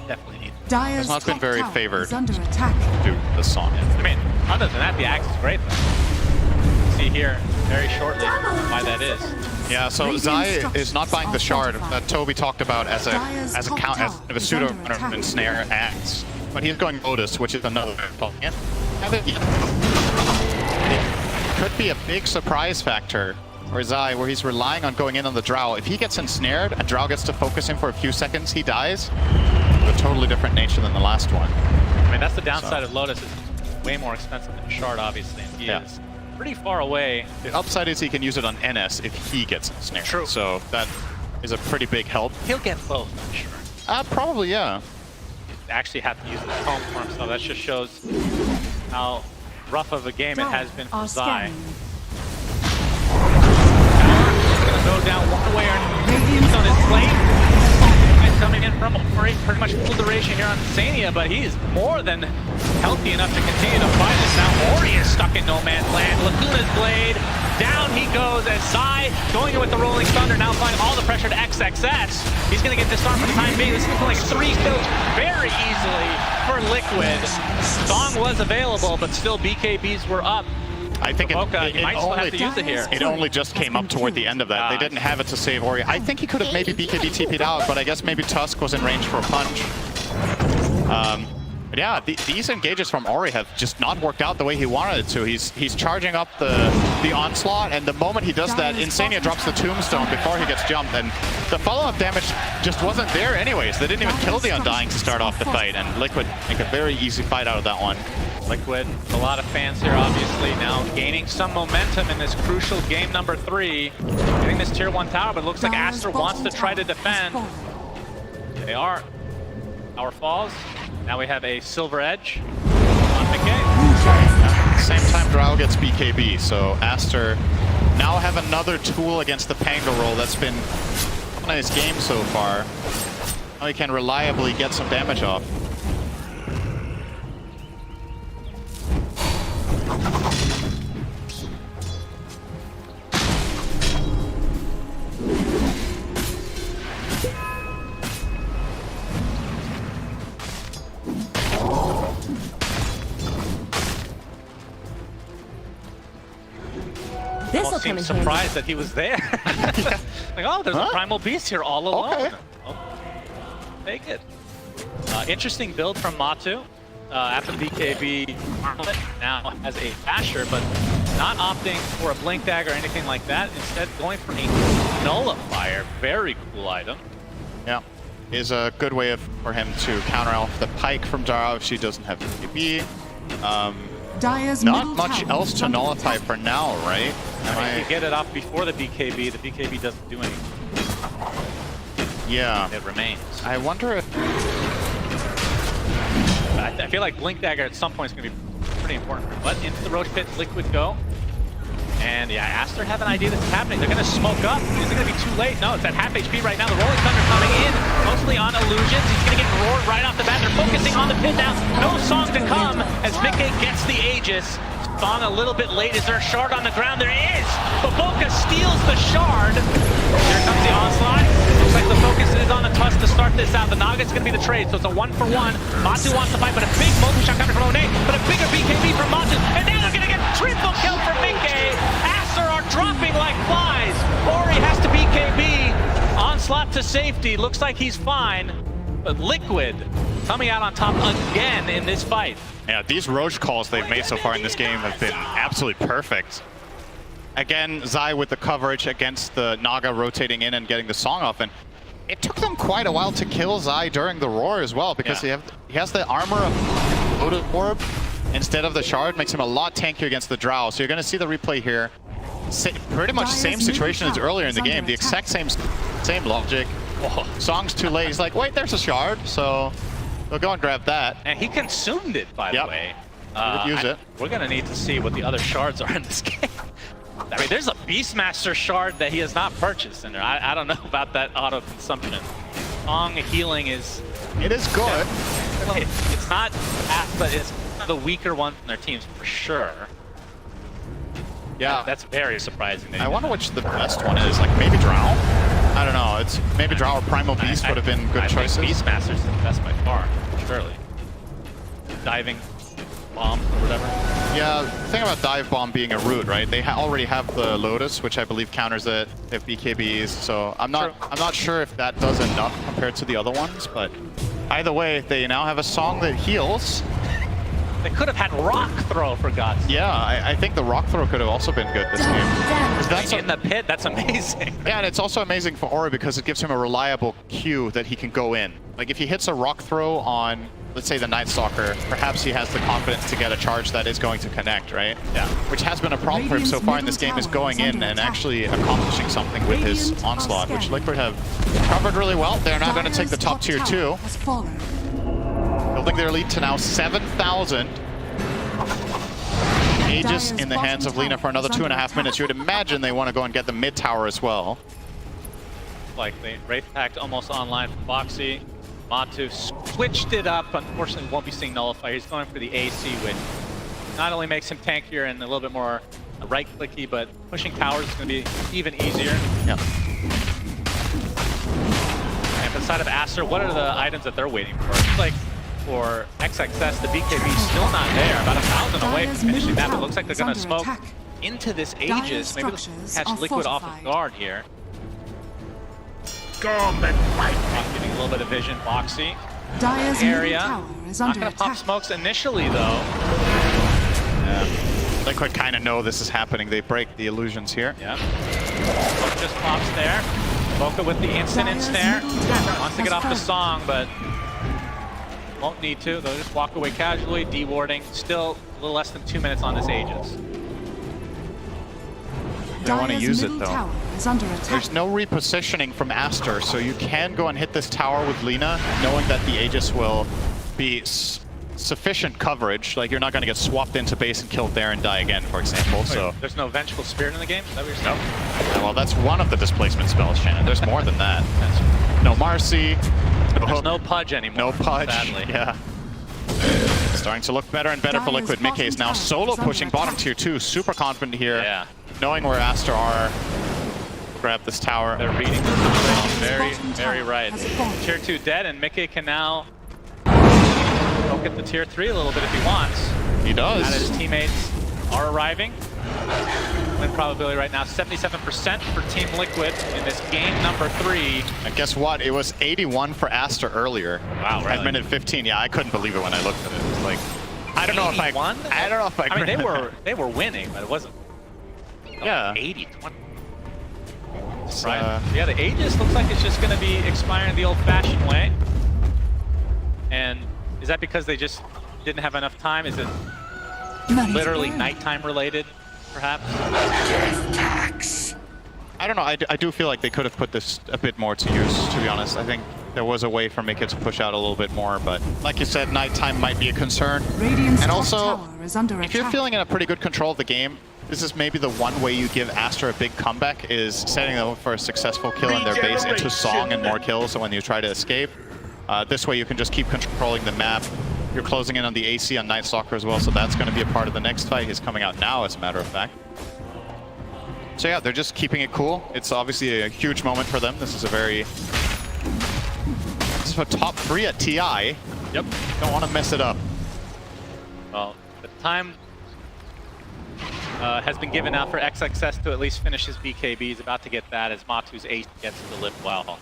definitely need it. Dyer's not been top very tower favored. is under attack. Do this song. I mean, other than that, the axe is great, though. See here very shortly why that is. Yeah, so Zai is not buying the shard that Toby talked about as a pseudo ensnare axe, but he's going Lotus, which is another. It could be a big surprise factor for Zai, where he's relying on going in on the Drow. If he gets ensnared and Drow gets to focus him for a few seconds, he dies. A totally different nature than the last one. I mean, that's the downside of Lotus. It's way more expensive than shard, obviously, and he is pretty far away. The upside is he can use it on NS if he gets ensnared. True. So that is a pretty big help. He'll get both, I'm sure. Probably, yeah. He'd actually have to use it at home for himself. That just shows how rough of a game it has been for Zai. Gonna go down one way or another on his plate. He's coming in from Ori, pretty much full duration here on Sania, but he's more than healthy enough to continue to fight this. Now Ori is stuck in no man's land. Lacuna's blade, down he goes as Zai going in with the Rolling Thunder, now applying all the pressure to XXS. He's gonna get disarmed for the time being. This is looking like 3 kills very easily for Liquid. Song was available, but still BKBs were up. I think it only just came up toward the end of that. They didn't have it to save Ori. I think he could have maybe BKB TP'd out, but I guess maybe Tusk was in range for a punch. But yeah, these engages from Ori have just not worked out the way he wanted it to. He's charging up the onslaught, and the moment he does that, Insania drops the tombstone before he gets jumped, and the follow-up damage just wasn't there anyways. They didn't even kill the Undying to start off the fight, and Liquid make a very easy fight out of that one. Liquid, a lot of fans here, obviously, now gaining some momentum in this crucial game number 3. Getting this tier 1 tower, but it looks like Aster wants to try to defend. They are. Tower falls. Now we have a Silver Edge on Mickey. Same time Drow gets BKB, so Aster now have another tool against the Pango roll that's been a nice game so far. Now he can reliably get some damage off. Almost seemed surprised that he was there. Yeah. Like, oh, there's a Primal Beast here all alone. Okay. Oh, take it. Interesting build from Matu. After BKB now has a Asher, but not opting for a Blink Dagger or anything like that. Instead, going for a Nullifier. Very cool item. Yeah, is a good way for him to counter off the Pike from Dara if she doesn't have BKB. Not much else to nullify for now, right? I mean, you get it off before the BKB doesn't do anything. Yeah. It remains. I wonder if... I feel like Blink Dagger at some point is going to be pretty important. But into the Roach Pit, Liquid go. And yeah, Aster have an idea that's happening. They're going to smoke up. Is it going to be too late? No, it's at half HP right now. The Rolling Thunder coming in, mostly on illusions. He's going to get roared right off the bat. They're focusing on the pit now. No Song to come as Mickey gets the Aegis. Song a little bit late. Is there a shard on the ground? There is! Bo3 steals the shard. Here comes the onslaught. Looks like the focus is on the Tusk to start this out. The Naga's going to be the trade, so it's a 1-for-1. Matu wants to fight, but a big multi-shot coming from One, but a bigger BKB from Matu. And now they're going to get triple kill from Mickey. Aster are dropping like flies. Ori has to BKB. Onslaught to safety. Looks like he's fine. But Liquid coming out on top again in this fight. Yeah, these Roche calls they've made so far in this game have been absolutely perfect. Again, Zai with the coverage against the Naga rotating in and getting the Song off. And it took them quite a while to kill Zai during the Roar as well, because he has the armor of Lotus Orb instead of the Shard. Makes him a lot tankier against the Drow. So you're going to see the replay here. pretty much same Dire's situation as middle earlier in the tower is game. under The exact same logic. Oh, Song's too late. He's like, wait, there's a shard, so we'll go and grab that. And he consumed it, by the way. Use it. We're gonna need to see what the other shards are in this game. I mean, there's a Beastmaster shard that he has not purchased in there. I don't know about that auto consumption. Song healing is. It is good. It's not, but it's the weaker one from their teams for sure. Yeah, that's very surprising. I wonder which the best one is. Like maybe Drow. I don't know. It's maybe Drow or Primal Beast would have been good choices. I think Beastmaster's the best by far, surely. Diving bomb or whatever. Yeah, the thing about dive bomb being a root, right? They already have the Lotus, which I believe counters it. They have BKBs, so I'm not sure if that does enough compared to the other ones. But either way, they now have a song that heals. They could have had rock throw for God's sake. Yeah, I think the rock throw could have also been good this game. That's in the pit. That's amazing. Yeah, and it's also amazing for Ori because it gives him a reliable Q that he can go in. Like if he hits a rock throw on, let's say, the Night Stalker, perhaps he has the confidence to get a charge that is going to connect, right? Yeah. Which has been a problem for him so far in this game, is going in and actually accomplishing something with his onslaught, which Liquid have covered really well. They're now going to take the top tier 2. Building their lead to now 7,000. Aegis in the hands of Lina for another 2.5 minutes. You would imagine they want to go and get the mid tower as well. Like the Wraith Pact almost online from Bo3. Matu switched it up. Unfortunately, won't be seeing Nullify. He's going for the AC, which not only makes him tankier and a little bit more right-clicky, but pushing towers is going to be even easier. Yep. And for the side of Aster, what are the items that they're waiting for? It's like for XXS, the BKB is still not there. About 1,000 away from finishing that, but it looks like they're going to smoke into this Aegis. Maybe catch Liquid off of guard here. Come and fight. Getting a little bit of vision. Bo3 Dire's area. tower is Not under going to pop attack. smokes initially, though. Liquid kind of know this is happening. They break the illusions here. Yeah. Smoke just pops there. Boca with the instant ensnare. Wants to get off the song, but won't need to. They'll just walk away casually, de-warding. Still a little less than 2 minutes on this Aegis. They want to use it though. Tower is under attack. There's no repositioning from Aster, so you can go and hit this tower with Lina, knowing that the Aegis will be sufficient coverage. Like you're not going to get swapped into base and killed there and die again, for example. So there's no Vengeful Spirit in the game? Is that what you're saying? Yeah, well, that's one of the displacement spells, Shannon. There's more than that. No Marcy. There's no Pudge anymore. No Pudge. Sadly. Yeah. Starting to look better and better for Liquid. Mickey is now solo pushing bottom tier 2. Super confident here. Yeah. Knowing where Aster are. Grab this tower. They're reading the situation very, very right. Tier 2 dead, and Mickey can now poke at the tier 3 a little bit if he wants. He does. Now that his teammates are arriving. Win probability right now 77% for Team Liquid in this game number 3. And guess what? It was 81 for Aster earlier. Wow, really? At minute 15. Yeah, I couldn't believe it when I looked at it. It was like, I don't know if I won. I don't know if I mean, they were winning, but it wasn't. Yeah. 80-20. Right. Yeah, the Aegis looks like it's just going to be expiring the old-fashioned way. And is that because they just didn't have enough time? Is it literally nighttime related, perhaps? I don't know. I do feel like they could have put this a bit more to use, to be honest. I think there was a way for Mickey to push out a little bit more, but like you said, nighttime might be a concern. And also, if you're feeling in a pretty good control of the game, this is maybe the one way you give Aster a big comeback, is setting them up for a successful kill in their base into Song and more kills, so when you try to escape. This way you can just keep controlling the map. You're closing in on the AC on Night Stalker as well, so that's going to be a part of the next fight. He's coming out now, as a matter of fact. So yeah, they're just keeping it cool. It's obviously a huge moment for them. This is a top 3 at TI. Yep. Don't want to mess it up. Well, the time has been given out for XXS to at least finish his BKB. He's about to get that as Matu's ace gets to live well.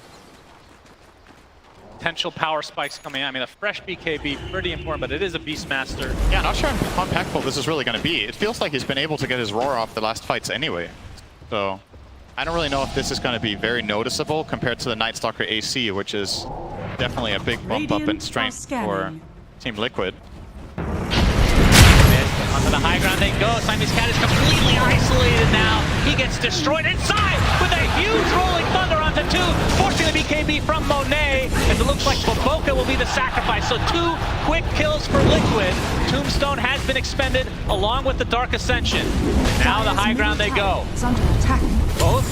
Potential power spikes coming in. I mean, a fresh BKB, pretty important, but it is a Beastmaster. Yeah, not sure how impactful this is really going to be. It feels like he's been able to get his roar off the last fights anyway. So I don't really know if this is going to be very noticeable compared to the Night Stalker AC, which is definitely a big bump up in strength for Team Liquid. Onto the high ground they go. Siamese Cat is completely isolated now. He gets destroyed inside with a huge rolling thunder onto 2, forcing the BKB from Monet. As it looks like Bo3 will be the sacrifice. So 2 quick kills for Liquid. Tombstone has been expended along with the Dark Ascension. Now the high ground they go. It's under attack. Both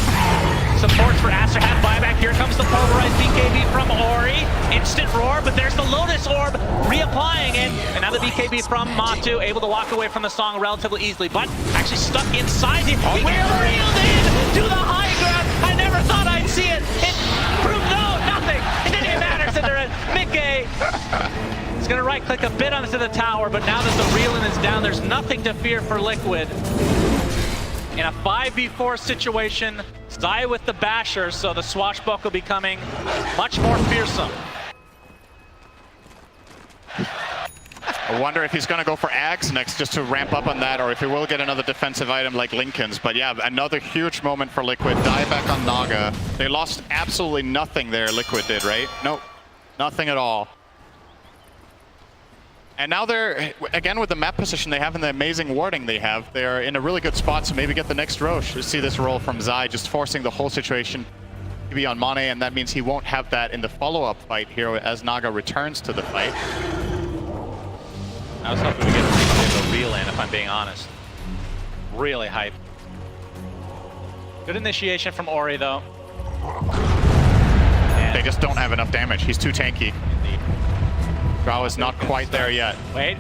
supports for Aster have buyback. Here comes the pulverized BKB from Ori. Instant roar, but there's the Lotus Orb reapplying it. And now the BKB from Matu, able to walk away from the song relatively easily, but actually stuck inside it. He gets reeled in to the high ground. I never thought I'd see it. It proved nothing. It didn't even matter. Mickey is going to right click a bit onto the tower, but now that the reel-in is down, there's nothing to fear for Liquid. In a 5v4 situation, Zai with the basher, so the swashbuckle becoming much more fearsome. I wonder if he's going to go for Ags next just to ramp up on that, or if he will get another defensive item like Lincoln's. But yeah, another huge moment for Liquid. Dieback on Naga. They lost absolutely nothing there, Liquid did, right? Nope, nothing at all. And now they're, again, with the map position they have and the amazing warding they have, they're in a really good spot to maybe get the next Roche. You see this roll from Zai, just forcing the whole situation to be on Mane, and that means he won't have that in the follow-up fight here as Naga returns to the fight. I was hoping we get a reel in, if I'm being honest. Really hype. Good initiation from Ori, though. And they just don't have enough damage. He's too tanky. Drow is not quite there yet. Wait,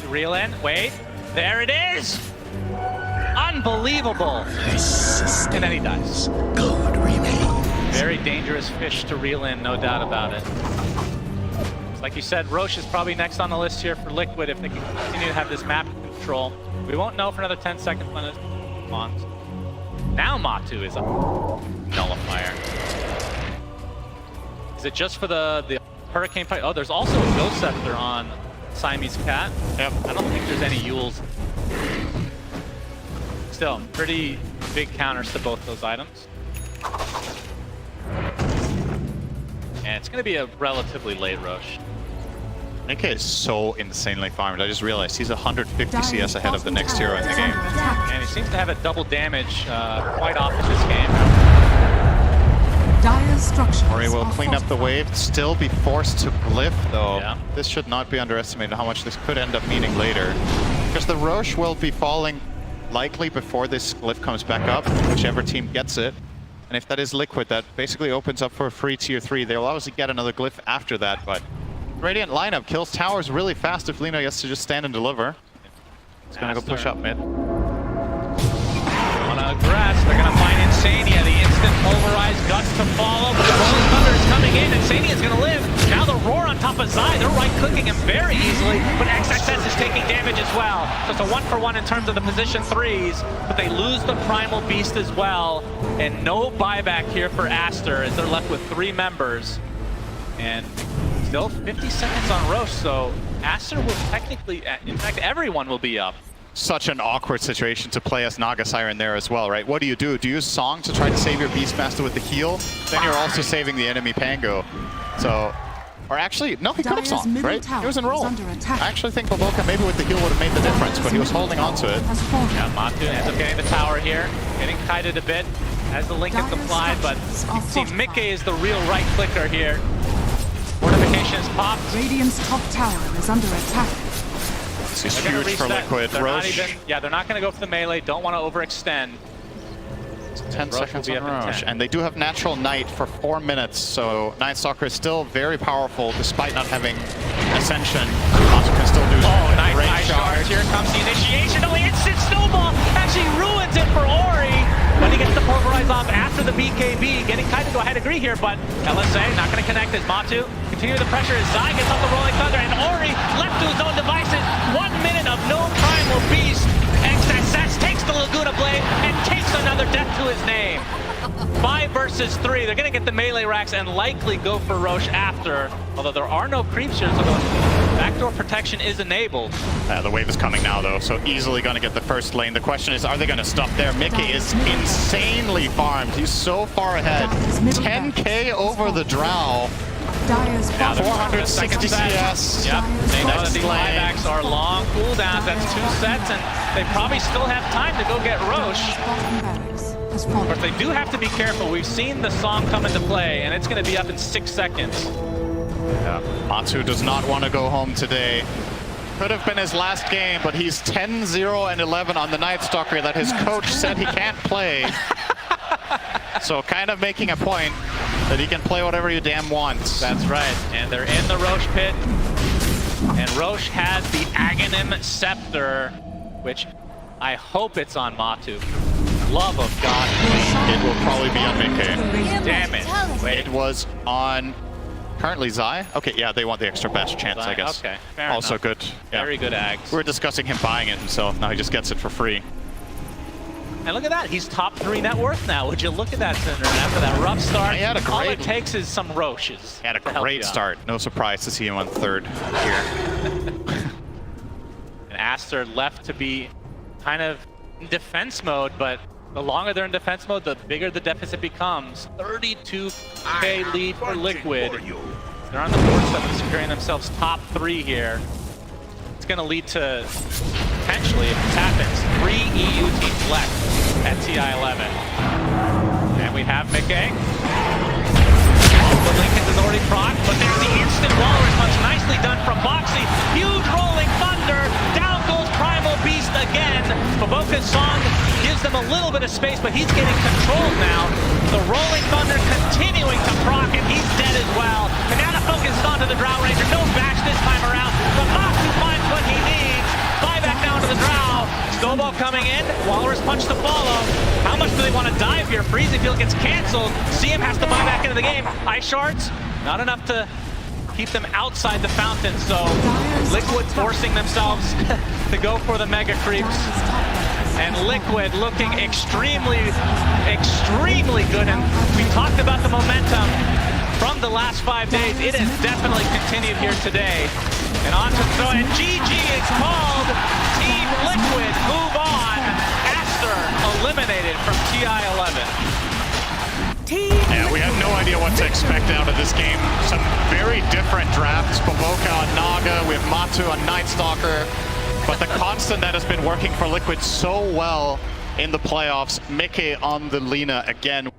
reel in, wait. There it is! Unbelievable! And then he dies. Gold remains. Very dangerous fish to reel in, no doubt about it. Like you said, Roche is probably next on the list here for Liquid if they can continue to have this map control. We won't know for another 10 seconds when it spawns. Now Matu is a nullifier. Is it just for the Hurricane fight? Oh, there's also a Ghost Scepter on Siamese Cat. Yep. I don't think there's any Yules. Still, pretty big counters to both those items. And it's going to be a relatively late Roche. Nikke is so insanely farmed. I just realized he's 150 CS ahead of the next hero in the game. And he seems to have a double damage quite often this game. Dire structures. Ori will clean up the wave, still be forced to glyph though. Yeah. This should not be underestimated how much this could end up meaning later. Because the Roche will be falling likely before this glyph comes back up, whichever team gets it. And if that is Liquid, that basically opens up for a free tier 3. They'll obviously get another glyph after that, but Radiant lineup kills towers really fast if Lino gets to just stand and deliver. It's gonna go push up mid. On grass, they're gonna find Insania, the instant pulverized guts to follow, but the rolling thunder is coming in. Insania's gonna live. Now the roar on top of Zai, they're right-clicking him very easily, but XXS is taking damage as well. So it's a 1-for-1 in terms of the position 3s, but they lose the Primal Beast as well, and no buyback here for Aster as they're left with 3 members. And still 50 seconds on Roche, so Aster will technically, in fact, everyone will be up. Such an awkward situation to play as Naga Siren there as well, right? What do? Do you use Song to try to save your Beastmaster with the heal? Then you're also saving the enemy Pango. So, or actually, no, he could have Song, right? He was in roll. I actually think Bo3 maybe with the heal would have made the difference, but he was holding on to it. Yeah, Matu ends up getting the tower here, getting kited a bit as the link is applied, but you see Mickey is the real right clicker here. Fortification is popped. Radiant's top tower is under attack. This is huge for Liquid. Roche. They're not going to go for the melee, don't want to overextend. 10 seconds on Roche. And they do have Natural Night for 4 minutes, so Night Stalker is still very powerful despite not having Ascension. Matu can still do nice charge. Here comes the initiation. Oh, instant snowball actually ruins it for Ori. When he gets the pulverize off after the BKB, getting kind of go ahead agree here, but LSA not going to connect as Matu. Continue the pressure as Zai gets off the rolling thunder, and Ori left to his own devices. 1 minute of no Primal Beast. XSS takes the Laguna Blade and takes another death to his name. 5 versus 3. They're going to get the melee racks and likely go for Roche after, although there are no creeps here, so the backdoor protection is enabled. The wave is coming now, though, so easily going to get the first lane. The question is, are they going to stop there? Mickey is insanely farmed. He's so far ahead. 10k over the Drow. Dire's Now bottom they're 460 CS. Yep, they know that Next these lane. buybacks are long cooldowns. That's 2 sets, and they probably still have time to go get Roche. bottom barracks has Of course, fallen. they do have to be careful. We've seen the song come into play, and it's going to be up in 6 seconds. Yeah. Matsu does not want to go home today. Could have been his last game, but he's 10-0 and 11 on the Night Stalker that his coach said he can't play. So kind of making a point that he can play whatever you damn wants. That's right, and they're in the Roche pit. And Roche has the Aghanim Scepter, which I hope it's on Matu. Love of God. It will probably be on Mickey. Damn it. Wait, It was on currently Zai. Okay, yeah, they want the extra best chance, I guess. Okay, fair Also enough. good. Yeah. Very good Ags. We were discussing him buying it himself. Now he just gets it for free. And look at that, he's top 3 net worth now. Would you look at that, Cinder? After that rough start, He had a all it great- takes is some Roches. He had a to help great you out. start. No surprise to see him on 3rd here. And Aster left to be kind of in defense mode, but the longer they're in defense mode, the bigger the deficit becomes. 32k lead for Liquid. They're on the board seven, securing themselves top 3 here. It's going to lead to, potentially, if this happens, 3 EU teams left at TI-11. And we have Mickey. The Lincoln is already proc, but there's the instant wall response. Nicely done from Bo3. Huge rolling thunder. Down goes Primal Beast again. Boboka's song gives them a little bit of space, but he's getting controlled now. The rolling thunder continuing to proc, and he's dead as well. And now the focus is onto the Drow Ranger. No bash this time around. But Bo3 finds what he needs. Buyback down to the Drow. Snowball coming in. Walrus punch to follow. How much do they want to dive here? Freezy Field gets canceled. CM has to buy back into the game. Ice shards, not enough to keep them outside the fountain. So Liquid forcing themselves to go for the mega creeps. And Liquid looking extremely, extremely good. And we talked about the momentum from the last 5 days. It has definitely continued here today. And on to throw, and GG is called. Team Liquid move on. Aster eliminated from TI-11. Yeah, we have no idea what to expect out of this game. Some very different drafts. Boboka on Naga, we have Matu on Night Stalker. But the constant that has been working for Liquid so well in the playoffs, Mickey on the Lina again.